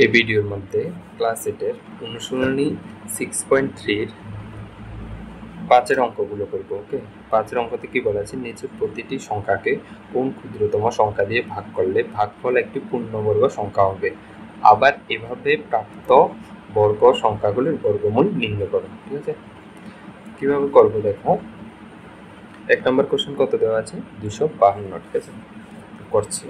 এই ভিডিওর মধ্যে ক্লাস 8-এর অনুশীলনী 6.3-র 5-এর অঙ্কগুলো করব। ওকে, 5-এর অঙ্কতে কি বলা আছে, নিচের প্রতিটি সংখ্যাকে কোন ক্ষুদ্রতম সংখ্যা দিয়ে ভাগ করলে ভাগফল একটি পূর্ণবর্গ সংখ্যা হবে, আবার এভাবে প্রাপ্ত বর্গ সংখ্যাগুলির বর্গমূল নির্ণয় করো। ঠিক আছে, কিভাবে করবো দেখো। 1 নম্বর কোশ্চেন কত দেওয়া আছে, 252। ঠিক আছে, করছি।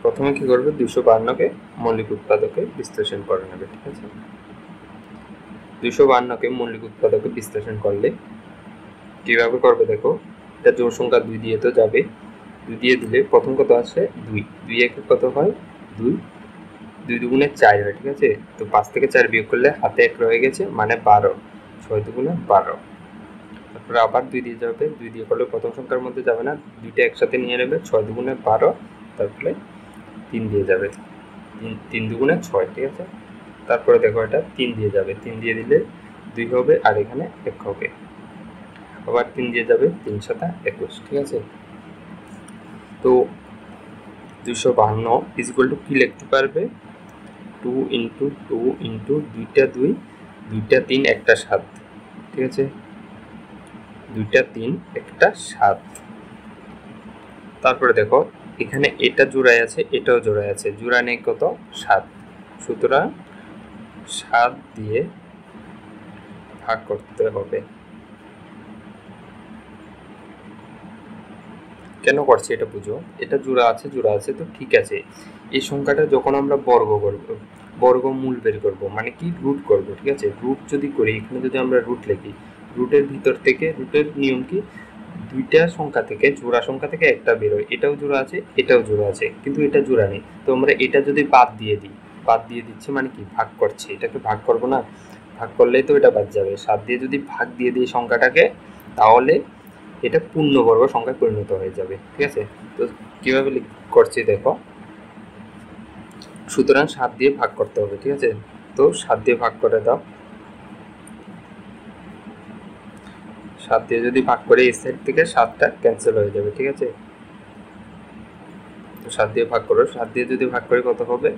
প্রথমে কি করবে, 252-কে মৌলিক উৎপাদকে বিশ্লেষণ করে নেবে। ঠিক আছে, 252-কে মৌলিক উৎপাদকে বিশ্লেষণ করলে কিভাবে করবে দেখো। এটা জোড় সংখ্যা 2 দিয়ে তো যাবে, 2 দিয়ে দিলে প্রথম কত আসে 2, 2 একে কত হয় 2, 2 দুগুণে 4 হয়। ঠিক আছে, তো 5 থেকে 4 বিয়োগ করলে হাতে 1 রয়ে গেছে, মানে 12, 6 দুগুণে 12। তারপরে আবার 2 দিয়ে যাবে, 2 দিয়ে করলে প্রথম সংখ্যার মধ্যে যাবে না, দুইটা একসাথে নিয়ে নেবে, 6 দুগুণে 12, তারপরে 3 দিয়ে যাবে, 3 দুগুণে 6। ঠিক আছে, তারপরে দেখো এটা 3 দিয়ে যাবে, 3 দিয়ে দিলে 2 হবে, আর এখানে 1 হবে, আবার 3 দিয়ে যাবে, 3 7 21। ঠিক আছে, তো 252 ইজ ইকুয়াল টু কি লিখতে পারবে, 2 ইন্টু 2 ইন্টু 2টা 2, 2টা 3, একটা 7। ঠিক আছে, 2টা 3, একটা 7। তারপরে দেখো এখানে এটা জোড়ায় আছে, এটাও জোড়ায় আছে, জোড়া নেই কত 7, সুতরাং 7 দিয়ে ভাগ করতে হবে। কেন করছি এটা বুঝো, এটা জোড়া আছে, জোড়া আছে তো ঠিক আছে। এই সংখ্যাটা যখন আমরা বর্গ করব, বর্গমূল বের করব, মানে কি রুট করব। ঠিক আছে, রুট যদি করি, এখানে যদি আমরা রুট লিখি, রুটের ভিতর থেকে, রুটের নিয়ম কি, দুইটা সংখ্যা থেকে, জোড়া সংখ্যা থেকে একটা বেরোয়, এটাও জোড়া আছে, এটাও জোড়া আছে, কিন্তু এটা জোড়া নেই, তো আমরা এটা যদি বাদ দিয়ে দিই, বাদ দিয়ে দিচ্ছি মানে কি ভাগ করছি, এটাকে ভাগ করব না, ভাগ করলেই তো এটা বাদ যাবে। 7 দিয়ে যদি ভাগ দিয়ে দিই সংখ্যাটাকে, তাহলে এটা পূর্ণবর্গ সংখ্যায় পরিণত হয়ে যাবে। ঠিক আছে, তো কিভাবে করছি দেখো, সুতরাং 7 দিয়ে ভাগ করতে হবে। ঠিক আছে, তো 7 দিয়ে ভাগ করে দাও, 7 দিয়ে যদি ভাগ করে এই সাইড থেকে 7টা ক্যান্সেল হয়ে যাবে। ঠিক আছে, তো 7 দিয়ে ভাগ করো, 7 দিয়ে যদি ভাগ করে কত হবে,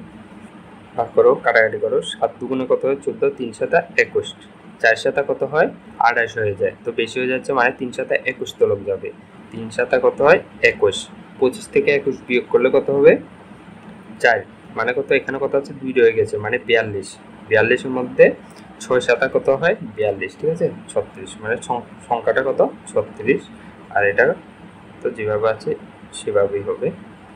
ভাগ করো, কাটাকাটি করো, 7 দুগুণে কত হয় 14, 3 7 21, 4 7 কত হয় 28 হয়ে যায়, তো বেশি হয়ে যাচ্ছে, মানে 3 7 21 তলব যাবে, 3 7 কত হয় 21, 25 থেকে 21 বিয়োগ করলে কত হবে 4, মানে কত, এখানে কত আছে 2 রয়ে গেছে, মানে 42, 42-এর মধ্যে 6 7 কত হয় 42। ঠিক আছে, 36, মানে সংখ্যাটা কত 36, আর এটা তো যেভাবে আছে সেভাবেই হবে।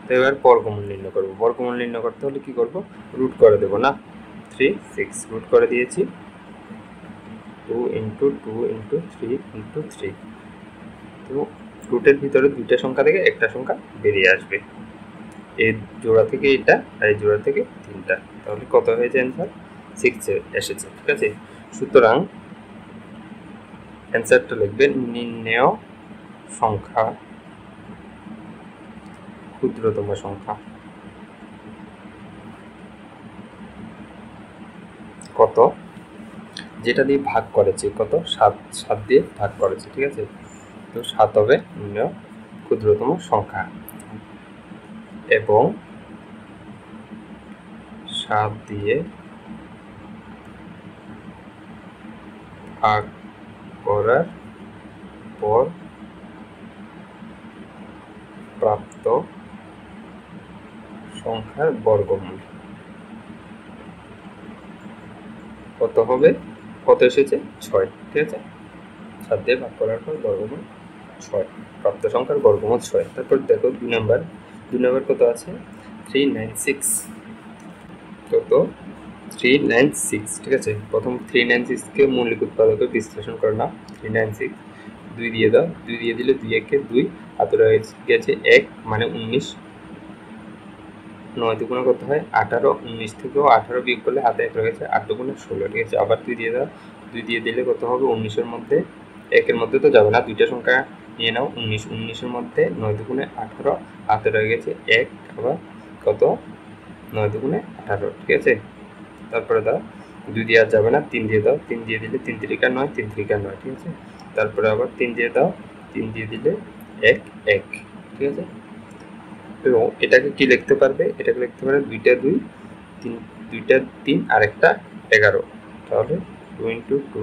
তো এবার বর্গমূল নির্ণয় করব। বর্গমূল নির্ণয় করতে হলে কি করব, রুট করে দেব না, 3 6 রুট করে দিয়েছি, 2 ইন্টু 2 ইন্টু 3 ইন্টু 3। তো রুটের ভিতরে দুইটা সংখ্যা থেকে একটা সংখ্যা বেরিয়ে আসবে, এই জোড়া থেকে এটা, আর এই জোড়া থেকে 3টা, তাহলে কত হয়েছে অ্যান্সার 6 এসেছে। ঠিক আছে, সুতরাং অ্যান্সারটা লিখবেন, নির্ণেয় সংখ্যা ক্ষুদ্রতম সংখ্যা কত, যেটা দিয়ে ভাগ করেছে কত 7, 7 দিয়ে ভাগ করেছে। ঠিক আছে, তো 7 হবে নির্ণেয় ক্ষুদ্রতম সংখ্যা, এবং 7 দিয়ে ভাগ করার পর প্রাপ্ত সংখ্যার বর্গমূল কত হবে, কত এসেছে 6। ঠিক আছে, 7 দিয়ে ভাগ করার পর বর্গমূল 6, প্রাপ্ত সংখ্যার বর্গমূল 6। তারপর দেখো 2 নম্বর কত আছে 396, কত 396। ঠিক আছে, প্রথম 396-কে মৌলিক উৎপাদকে বিশ্লেষণ করে না, 396 2 দিয়ে দাও, 2 দিয়ে দিলে 2 একে 2, হাতে রয়ে গেছে 1, মানে 19, 9 দুগুণে কত হয় 18, 19 থেকেও 18 বিয়োগ করলে হাতে 1 রয়ে গেছে, 8 দুগুণে 16। ঠিক আছে, আবার 2 দিয়ে দাও, 2 দিয়ে দিলে কত হবে 19-এর মধ্যে, 1-এর মধ্যে তো যাবে না, দুইটা সংখ্যা নিয়ে নাও, 19, 19-এর মধ্যে 9 দুগুণে 18, হাতে রয়ে গেছে 1, আবার কত 9 দুগুণে 18। ঠিক আছে, তারপরে দাও, 2 দিয়ে আর যাবে না, 3 দিয়ে দাও, 3 দিয়ে দিলে 3 3 9, 3 3 9। ঠিক আছে, তারপরে আবার 3 দিয়ে দাও, 3 দিয়ে দিলে 1 1, ঠিক আছে। তো এটাকে কি লিখতে পারবে, এটাকে লিখতে পারে 2টা 2 3, 2টা 3 আর একটা 11, তাহলে 2 × 2 ×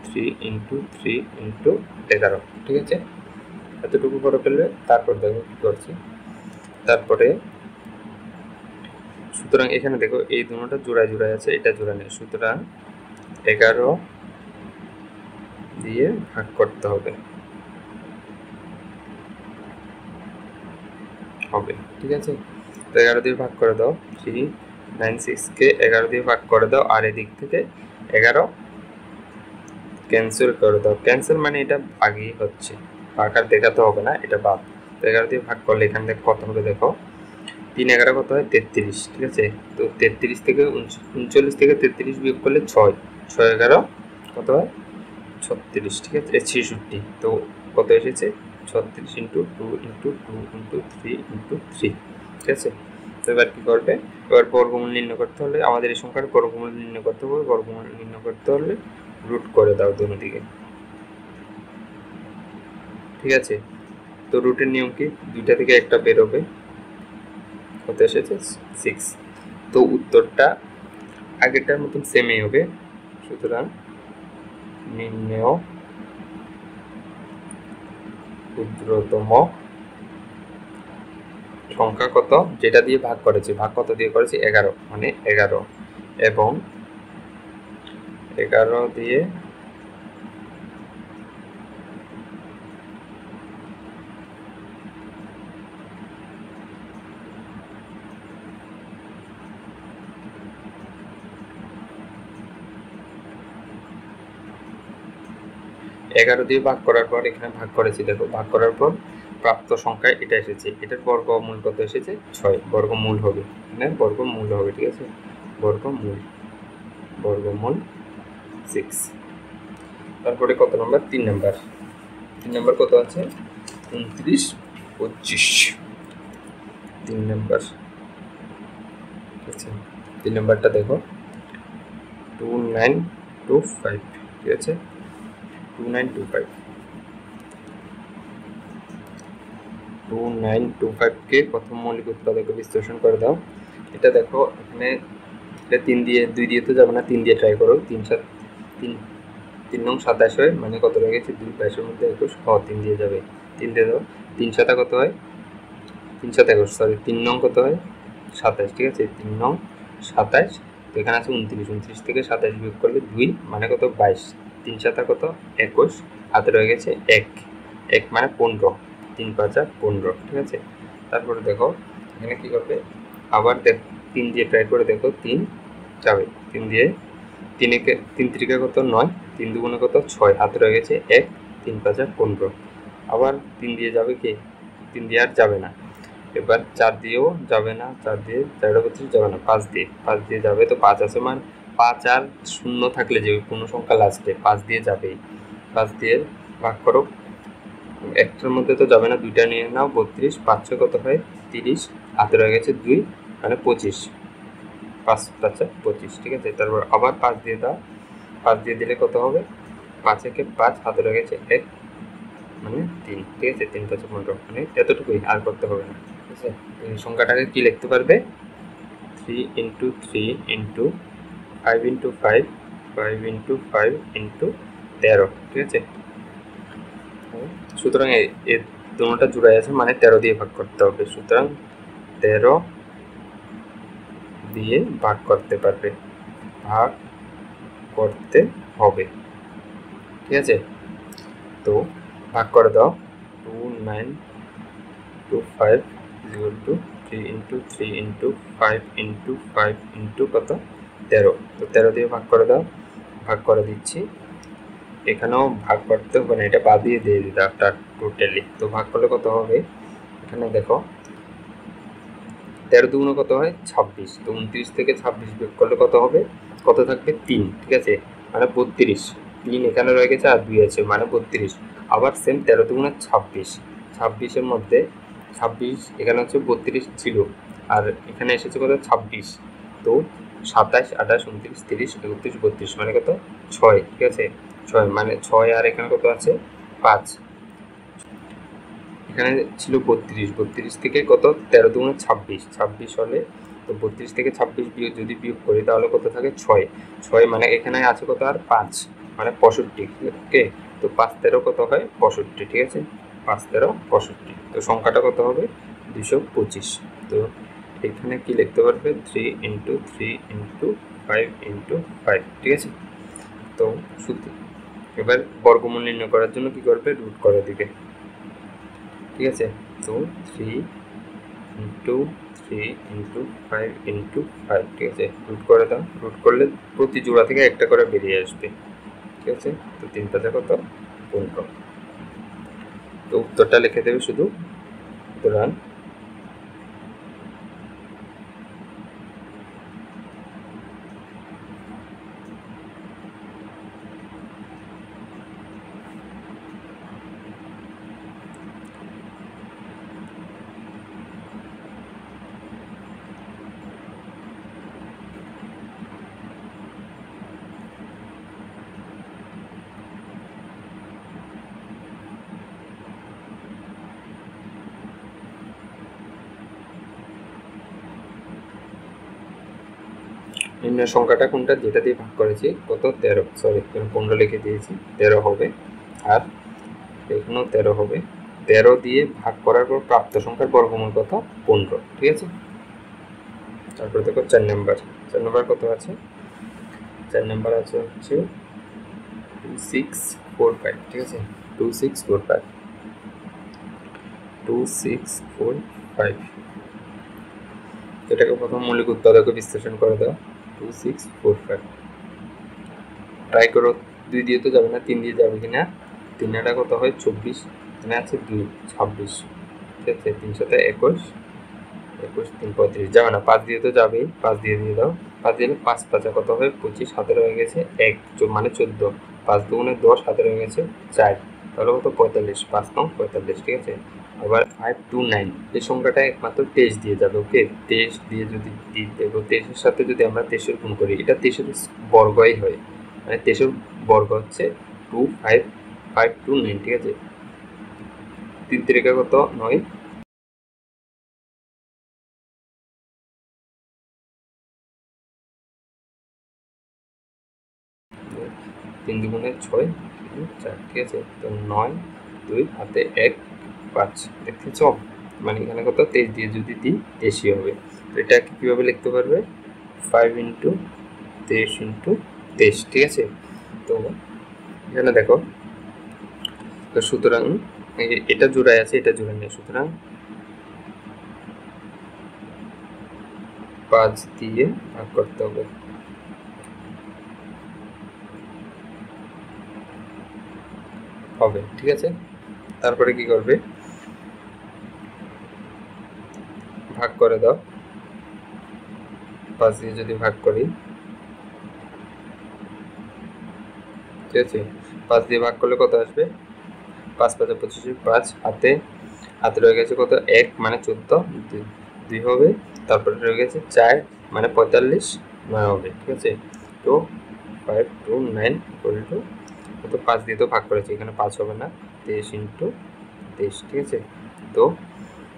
3 × 3 × 11, ঠিক আছে। এতটুকু করে ফেললে তারপর দেখো কি করছি। তারপরে সুতরাং এখানে দেখো এই দুটোটা জোড়ায় জোড়ায় আছে, এটা জোড়া নেই, সুতরাং 11 দিয়ে ভাগ করতে হবে, ঠিক আছে। তো 11 দিয়ে ভাগ করে দাও, 396 কে 11 দিয়ে ভাগ করে দাও, আর এদিক থেকে 11 ক্যান্সেল করে দাও। ক্যান্সেল মানে এটা ভাগই হচ্ছে, ভাগ আর দেখাতে হবে না, এটা বাদ। তো 11 দিয়ে ভাগ করলে এখান থেকে কত হবে দেখো, 3 11 কত হয় 33, ঠিক আছে। তো 33 থেকে 39 থেকে 33 বিয়োগ করলে 6, 6 11 কত হয় 36, ঠিক আছে, 66। তো কত এসেছে 36 × 2 × 2 × 3 × 3, ঠিক আছে। তো এবার কি করবে, এবার বর্গমূল নির্ণয় করতে হলে আমাদের এই সংখ্যার বর্গমূল নির্ণয় করতে হবে। বর্গমূল নির্ণয় করতে হলে রুট করে দাও দুটো দিকে, ঠিক আছে। তো রুটের নিয়ম কি, 2টা থেকে একটা বেরোবে, কত এসেছে 6। তো উত্তরটা আগেরটার মতন সেমই হবে। সুতরাং নির্ণেয় ক্ষুদ্রতম সংখ্যা কত, যেটা দিয়ে ভাগ করেছি, ভাগ কত দিয়ে করেছি 11, মানে 11, এবং 11 দিয়ে ভাগ করার পর এখানে ভাগ করেছি, দেখো ভাগ করার পর প্রাপ্ত সংখ্যায় এটা এসেছে, এটার বর্গমূল কত এসেছে 6, বর্গমূল হবে, এখানে বর্গমূল হবে, ঠিক আছে, বর্গমূল 6। তারপরে কত নম্বর, 3 নম্বর কত আছে 29 25, 3 নম্বর, আচ্ছা 3 নম্বরটা দেখো 2925, ঠিক আছে, 2925 কে প্রথম মৌলিক উৎপাদকে বিশ্লেষণ করে দাও। এটা দেখো এখানে এটা 3 দিয়ে 2 দিয়ে তো যাবে না, 3 দিয়ে ট্রাই করো, 3 7 3 নং 27 হয়, মানে কত রয়ে গেছে 2 22 মধ্যে 21, 3 দিয়ে যাবে, 3 দিয়ে দাও, 3 7 কত হয় 3 7 21, সরি 3 নং কত হয় 27, ঠিক আছে, 3 নং 27। তো এখানে আছে 29 থেকে 27 বিয়োগ করলে 2, মানে কত 22, 3 7 কত 21, হাতে রয়ে গেছে 1 মানে 15, 3 5 15, ঠিক আছে। তারপরে দেখো এখানে কি করবে, আবার দেখ 3 দিয়ে ট্রাই করে দেখো, 3 যাবে, 3 দিয়ে 3 3 কত 9, 3 2 কত 6, হাতে রয়ে গেছে 1, 3 5 15, আবার 3 দিয়ে যাবে কি, 3 দিয়ে আর যাবে না, এবার 4 দিয়েও যাবে না, 4 দিয়ে 4 25 যাবে না, 5 দিয়ে যাবে, তো 5 আছে, মানে 5 আর 0 থাকলে যে কোনো সংখ্যা লাস্টে 5 দিয়ে যাবেই, 5 দিয়ে ভাগ করো, একটার মধ্যে তো যাবে না, 2টা নিয়ে নাও, 32, 5 6 কত হয় 30, হাতে রয়ে গেছে 2, মানে 25, 5 5 25, ঠিক আছে। তারপর আবার 5 দিয়ে দাও, 5 দিয়ে দিলে কত হবে 5 একে 5, হাতে রয়ে গেছে 1, মানে 3, ঠিক আছে, 3 5 15, মানে এতটুকুই, আর করতে হবে না, ঠিক আছে। এই সংখ্যাটাকে কি লিখতে পারবে, 3 × 3 × 5 × 5 5 × 5 × 13, ঠিক আছে। সুতরাং এই দুটোটা জোড়ায় আছে, মানে 13 দিয়ে ভাগ করতে হবে, সুতরাং 13 দিয়ে ভাগ করতে পারবে, ভাগ করতে হবে, ঠিক আছে। তো ভাগ করে দাও, 2925 = 3 × 3 × 5 × 5 × কত 13, তো 13 দিয়ে ভাগ করে দাও, ভাগ করে দিচ্ছি, এখানেও ভাগ করতে হবে না, এটা বাদ দিয়ে দিতে টোটালি। তো ভাগ করলে কত হবে, এখানে দেখো 13 2 কত হয় 26, তো 29 থেকে 26 বিয়োগ করলে কত হবে, কত থাকবে 3, ঠিক আছে, মানে 32, 3 এখানে রয়ে গেছে আর 2 আছে, মানে 32, আবার সেম 13 2 26, 26-এর মধ্যে 26 এখানে হচ্ছে 32 ছিল, আর এখানে এসেছে কত 26, তো 27 28 29 30 31 32, মানে কত 6, ঠিক আছে, 6, মানে 6 আর এখানে কত আছে 5, এখানে ছিল 32, 32 থেকে কত 13 দুগুণে 26, 26 হলে তো 32 থেকে 26 যদি বিয়োগ করি তাহলে কত থাকে 6, 6 মানে এখানে আছে কত আর 5 মানে 65। ওকে, তো 5 13 কত হয় 65, ঠিক আছে, 5 13 65। তো সংখ্যাটা কত হবে 225। তো এখানে কি লিখতে পারবে 3 × 3 × 5 × 5, ঠিক আছে। তো সূত্র এবার বর্গমূল নির্ণয় করার জন্য কি করবে রুট করে দিবে, ঠিক আছে। তো 3 × 3 × 5 × 5, ঠিক আছে, রুট করে দাও। রুট করলে প্রতি জোড়া থেকে একটা করে বেরিয়ে আসবে, ঠিক আছে। তো 3 5 কত 15। তো উত্তরটা লিখে দেবে শুধু, সুতরাং নির্ণয় সংখ্যাটা কোনটা যেটা দিয়ে ভাগ করেছি কত 13, সরি 15 লিখে দিয়েছি, 13 হবে। আর এখানেও 13 হবে। 13 দিয়ে ভাগ করার পর প্রাপ্ত সংখ্যার বর্গমূল কত 15, ঠিক আছে। তারপরে দেখো 4 নাম্বার কত আছে, 4 নাম্বার আছে হচ্ছে 2645, ঠিক আছে, 2645, 2645। এটাকে প্রথম মৌলিক উৎপাদকে বিশ্লেষণ করে দাও, 2645। ট্রাই করো, 2 দিয়ে তো যাবে না, 3 দিয়ে যাবে কিনা। 3 টা কত হয় 24, এখানে আছে 2 26, ঠিক আছে, 3 7 21, 21 3 35 যাবে না, 5 দিয়ে তো যাবেই, 5 দিয়ে দাও। 5 দিলে 5 5 কত হয় 25, হাতে রয়ে গেছে 1 মানে 14, 5 দুগুণে 10, হাতে রয়ে গেছে 4, তাহলে কত 45, 5 9 45, ঠিক আছে। আবার 529 এই সংখ্যাটা একমাত্র 23 দিয়ে যাবে, ওকে। 23 দিয়ে যদি দেখো 23 এর সাথে যদি আমরা 23 এর গুণ করি, এটা 23 এর বর্গই হয়, মানে 23 এর বর্গ হচ্ছে 25529, ঠিক আছে। 3 3 কত 9, 3 দুগুণে 6 4, ঠিক আছে। তো 9 2 হাতে 1 5, দেখতেছ, মানে এখানে কত 23 দিয়ে যদি দিই 23 হবে। তো এটা কিভাবে লিখতে পারবে 5 × 23 × 23, ঠিক আছে। তো এখানে দেখো, তো সুতরাং এটা জোড়ায় আছে, এটা জোড়ায় নেই, সুতরাং 5 দিয়ে ভাগ করতে হবে, ঠিক আছে। তারপরে কি করবে ভাগ করে দাও, 5 দিয়ে যদি ভাগ করি, ঠিক আছে, 5 দিয়ে ভাগ করলে কত আসবে 5 5 25, 5 হাতে রয়ে গেছে কত 1 মানে 14, 2 হবে, তারপরে রয়ে গেছে 4 মানে 45 9 হবে, ঠিক আছে। তো 529 কত 5 দিয়ে তো ভাগ করেছি, এখানে 5 হবে না, 23 × 23, ঠিক আছে। তো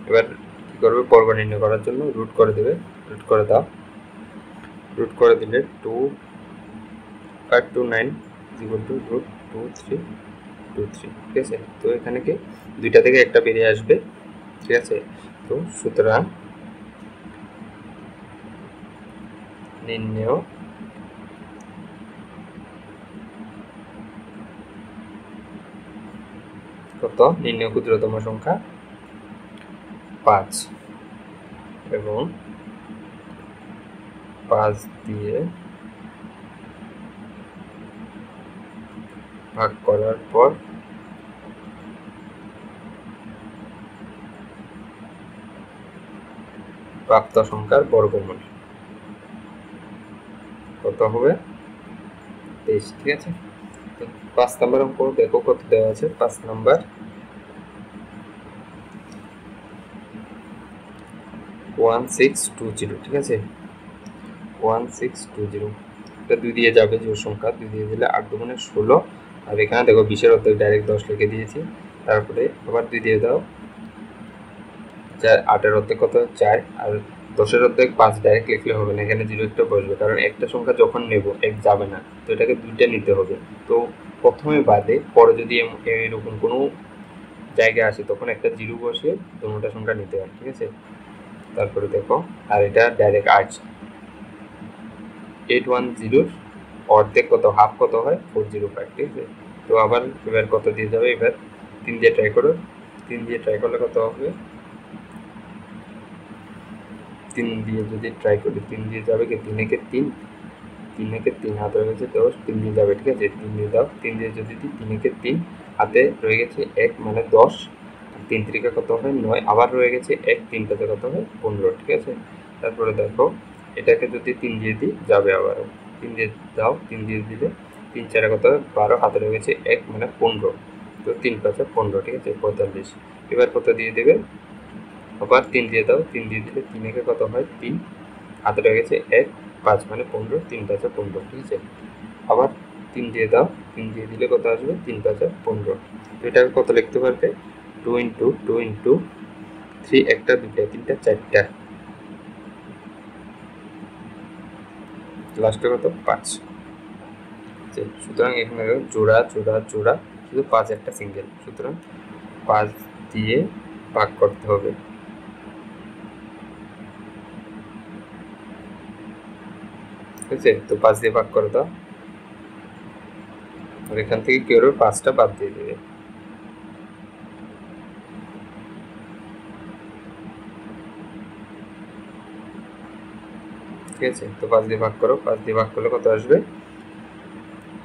এবার কি করবে বর্গ নির্ণয় করার জন্য রুট করে দেবে, রুট করে দাও। রুট করে দিলে 2529 √2323, ঠিক আছে। তো এখানে কি দুইটা থেকে একটা বেরিয়ে আসবে, ঠিক আছে। তো সুতরাং নির্ণয় কত নির্ণয় ক্ষুদ্রতম সংখ্যা 5 এবং 5 দিয়ে ভাগ করার পর প্রাপ্ত সংখ্যার বর্গমূল কত হবে 23, ঠিক আছে। 5 নম্বর অঙ্ক দেখো কত দেওয়া আছে, 5 নাম্বার 1620, ঠিক আছে, 1620। এটা 2 দিয়ে যাবে জোড় সংখ্যা, 2 দিয়ে দিলে 8 2 16, আর এখানে দেখো 20 এর অর্ধেক ডাইরেক্ট 10 লিখে দিয়েছি, তারপরে আবার 2 দিয়ে দাও 8-এর অর্ধেক কত হয় 4, আর 10-এর অর্ধেক 5 ডাইরেক্ট লিখলে হবে না, এখানে 0 একটা বসবে, কারণ একটা সংখ্যা যখন নেব 1 যাবে না, তো এটাকে 2টা নিতে হবে। তো প্রথমে বাদে পরে যদি এরকম কোনো জায়গায় আসে তখন একটা 0 বসিয়ে দুটো সংখ্যা নিতে হয়, ঠিক আছে। তারপরে দেখো, আর এটা ডাইরেক্ট 810 অর্ধেক কত, হাফ কত হয় 405, ঠিক আছে। তো আবার এবার কত দিয়ে যাবে, এবার 3 দিয়ে ট্রাই করো, 3 দিয়ে ট্রাই করলে কত হবে, 3 দিয়ে যদি ট্রাই করি 3 দিয়ে যাবে কি, 3 একে 3, 3 একে 3 হাতে রয়ে গেছে 10, 3 দিয়ে যাবে, ঠিক আছে। 3 দিয়ে দাও, 3 দিয়ে যদি দিই 3 একে 3 হাতে রয়ে গেছে 1 মানে 10, 3 3 কত হয় 9, আবার রয়ে গেছে 1, 3 কত হয় 15, ঠিক আছে। তারপরে দেখো এটাকে যদি 3 দিয়ে দিই যাবে, আবারও 3 দিয়ে দাও, 3 দিয়ে দিলে 3 4 কত হয় 12, হাতে রয়ে গেছে 1 মানে 15, তো 3 5 15, ঠিক আছে 45। এবার কত দিয়ে দেবে, আবার 3 দিয়ে দাও, 3 দিয়ে দিলে 3 একে কত হয় 3, হাতে রয়ে গেছে 1 5 মানে 15, 3 5 15, ঠিক আছে। আবার 3 দিয়ে দাও, 3 দিয়ে দিলে কত আসবে 3 5 15। তো এটাকে কত লিখতে পারবে, 2 ইন্টু 2 ইন্টু 3, একটা 2টা 3টা 4টা, লাস্টে কত 5। সুতরাং এখানে জোড়া জোড়া জোড়া, শুধু 5 একটা সিঙ্গেল, সুতরাং 5 দিয়ে ভাগ করতে হবে। ঠিক আছে, তো 5 দিয়ে ভাগ করে দাও, আর এখান থেকে কি করবে 5টা বাদ দিয়ে দেবে। ঠিক আছে, তো 5 দিয়ে ভাগ করো, 5 দিয়ে ভাগ করলে কত আসবে,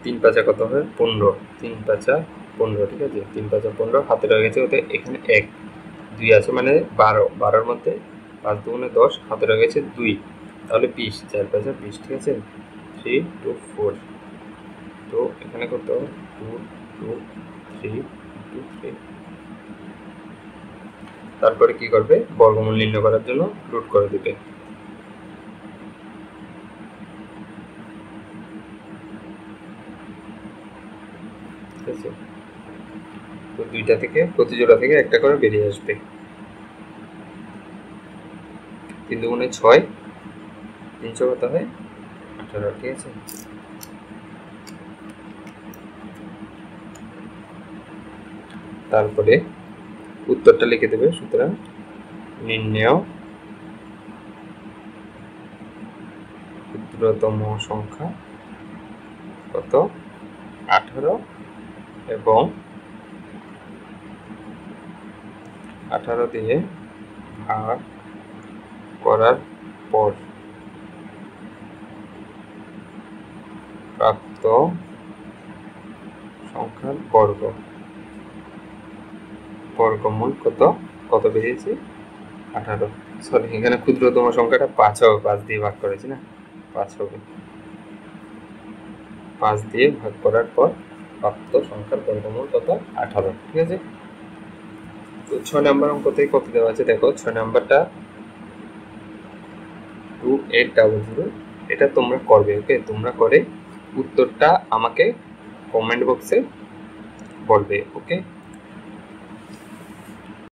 3 5 কত হয় 15, 3 5 15, ঠিক আছে। 3 5 15, হাতে রয়ে গেছে ওতে এখানে 1 2 আছে মানে 12, 12-এর মধ্যে 5 2 10, হাতে রয়ে গেছে 2, তাহলে 20, 4 5 20, ঠিক আছে। 3 2 4, তো এখানে কত 2 2 3 2 3। তারপরে কি করবে, বর্গমূল নির্ণয় করার জন্য রুট করে দিবে। ঠিক আছে, তো দুইটা থেকে প্রতি জোড়া থেকে একটা করে বেরিয়ে আসবে। 3 2 6, 300 কত হয় 18, ঠিক আছে। তারপরে উত্তরটা লিখে দেবে, সুতরাং নির্ণেয় ক্ষুদ্রতম সংখ্যা কত 18, এবং 18 দিয়ে ভাগ করার পর প্রাপ্ত সংখ্যার বর্গমূল কত কত বেরিয়েছে 18। সরি, এখানে ক্ষুদ্রতম সংখ্যাটা 5 হবে, 5 দিয়ে ভাগ করেছি না, 5 হবে। 5 দিয়ে ভাগ করার পর প্রাপ্ত সংখ্যার বর্গমূল কত 18, ঠিক আছে। তো 6 নম্বর অঙ্ক থেকে কত দেওয়া আছে দেখো, 6 নম্বরটা 2800, এটা তোমরা করবে, ওকে। তোমরা করে উত্তরটা আমাকে কমেন্ট বক্সে বলবে, ওকে।